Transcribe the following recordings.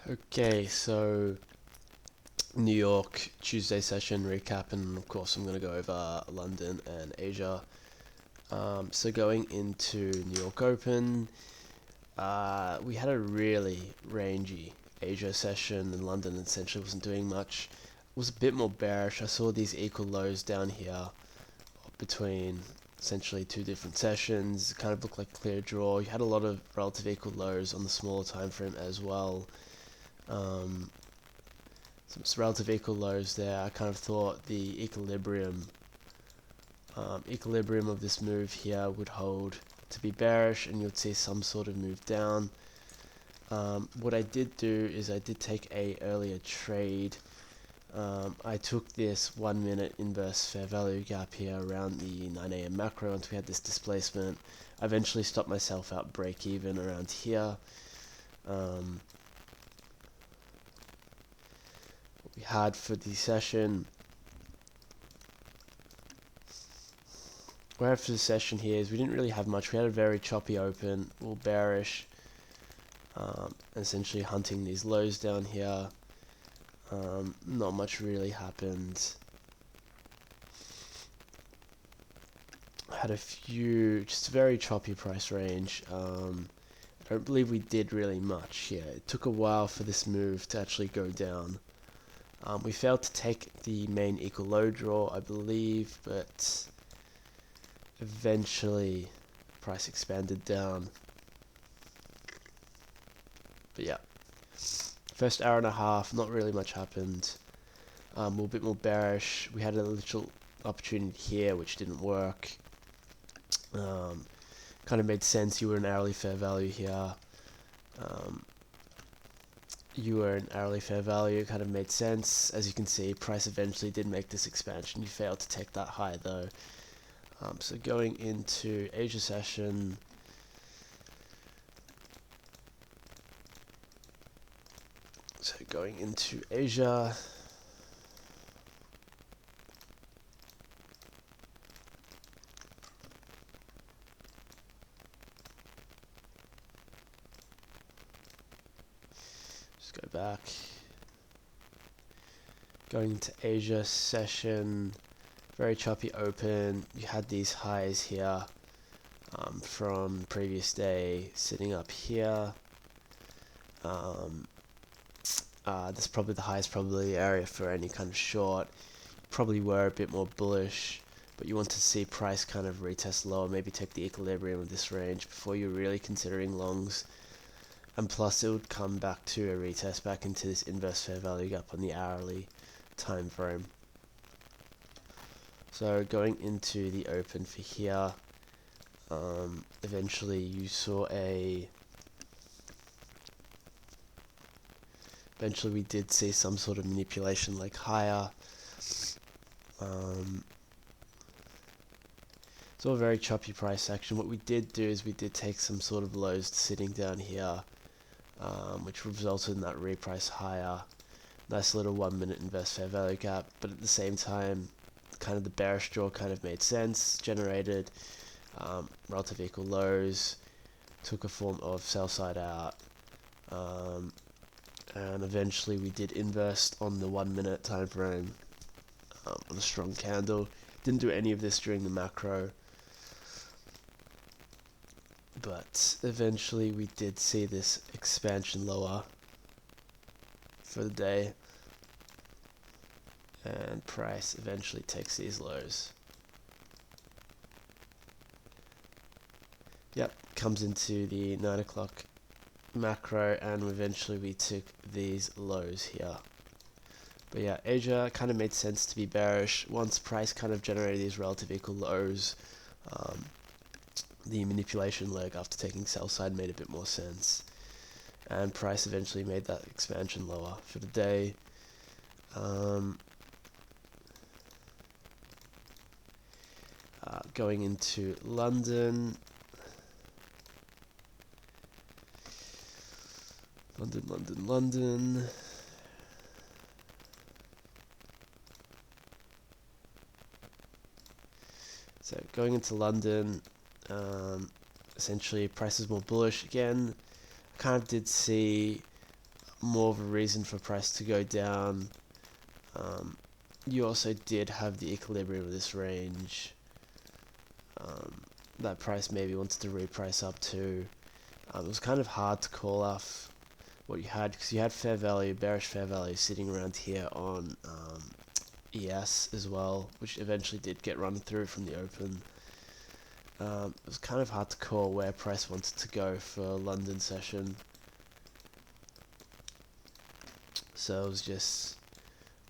Okay, so New York Tuesday session recap, and of course I'm going to go over London and Asia. So going into New York Open, we had a really rangy Asia session, and London essentially wasn't doing much. It was a bit more bearish. I saw these equal lows down here between essentially two different sessions. It kind of looked like clear draw. You had a lot of relative equal lows on the smaller time frame as well. Um, some relative equal lows there. I kind of thought the equilibrium of this move here would hold to be bearish, and you'd see some sort of move down. What I did do is I did take a earlier trade. I took this 1 minute inverse fair value gap here around the 9 a.m. macro once we had this displacement. I eventually stopped myself out break even around here. What we had for the session, where for the session here is we didn't really have much. We had a very choppy open, all bearish, essentially hunting these lows down here. Not much really happened. Had a few, just a very choppy price range. I don't believe we did really much here. It took a while for this move to actually go down. We failed to take the main equal low draw, I believe, but eventually price expanded down. But yeah, first hour and a half, not really much happened. We're a bit more bearish. We had a little opportunity here which didn't work. Kind of made sense. You were an hourly fair value here. You were an hourly fair value. Kind of made sense. As you can see, price eventually did make this expansion. You failed to take that high though. So going into Asia session, just go back. Going into Asia session, very choppy open. You had these highs here from previous day sitting up here. This is probably the highest probability area for any kind of short. Probably were a bit more bullish, but you want to see price kind of retest lower, maybe take the equilibrium of this range before you're really considering longs. And plus it would come back to a retest back into this inverse fair value gap on the hourly time frame. So going into the open for here, eventually you saw eventually we did see some sort of manipulation like higher. It's all very choppy price action. What we did do is we did take some sort of lows sitting down here, which resulted in that reprice higher. Nice little 1 minute inverse fair value gap, but at the same time, kind of the bearish draw kind of made sense, generated relative equal lows, took a form of sell side out, and eventually we did invest on the 1 minute time frame on a strong candle. Didn't do any of this during the macro, but eventually we did see this expansion lower for the day, and price eventually takes these lows. Yep, comes into the 9 o'clock macro, and eventually we took these lows here. But yeah, Asia kind of made sense to be bearish once price kind of generated these relative equal lows. The manipulation leg after taking sell side made a bit more sense, and price eventually made that expansion lower for the day. Going into London, London. So going into London, essentially price is more bullish again. Kind of did see more of a reason for price to go down. You also did have the equilibrium of this range. That price maybe wanted to reprice up to. It was kind of hard to call off what you had, because you had fair value, bearish fair value sitting around here on ES as well, which eventually did get run through from the open. It was kind of hard to call where price wanted to go for London session. So it was just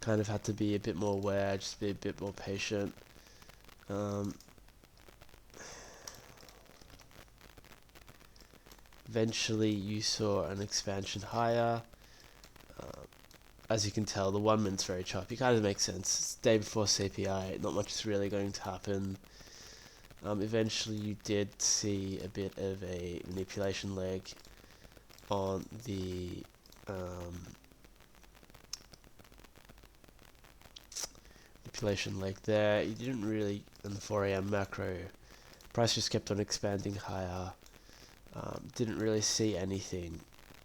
kind of had to be a bit more aware, just be a bit more patient. Eventually you saw an expansion higher. As you can tell, the 1 minute's very choppy. Kind of makes sense. It's the day before CPI, not much is really going to happen. Eventually you did see a bit of a manipulation leg on the manipulation leg there. You didn't really, in the 4 AM macro, price just kept on expanding higher. Didn't really see anything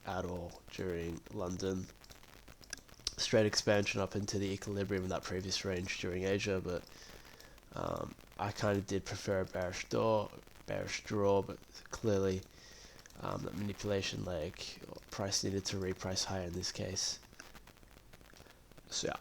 at all during London. Straight expansion up into the equilibrium of that previous range during Asia, but I kind of did prefer a bearish draw, but clearly that manipulation leg, price needed to reprice higher in this case. So yeah.